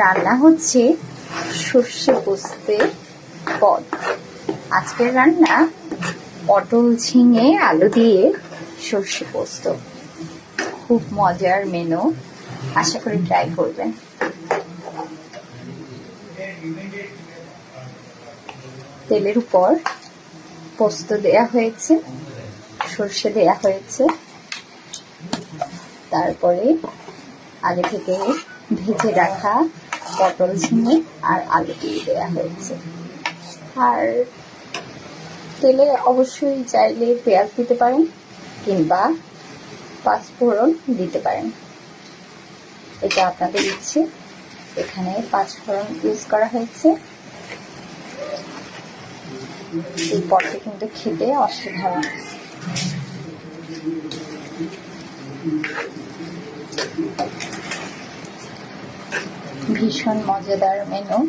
রান্না হচ্ছে সর্ষে পোস্তে পদ। আজকের রান্না পটল ঝিঙে আলু দিয়ে সর্ষে পোস্ত। খুব মজার মেনু, আশা করি ট্রাই করবেন। তেলের উপর পোস্ত দেয়া হয়েছে, সর্ষে দেয়া হয়েছে, তারপরে আগে থেকে ভেজে রাখা পটল ঝিঙে আর আলু দিয়ে দেওয়া হয়েছে। আর তেলে অবশ্যই চাইলে পেঁয়াজ দিতে পারেন কিংবা পাঁচফোড়ন দিতে পারেন, এটা আপনাদের ইচ্ছে। এখানে পাঁচফোড়ন ইউজ করা হয়েছে। এই পদটি কিন্তু খেতে অসাধারণ। ভীষণ মজাদার মেনু।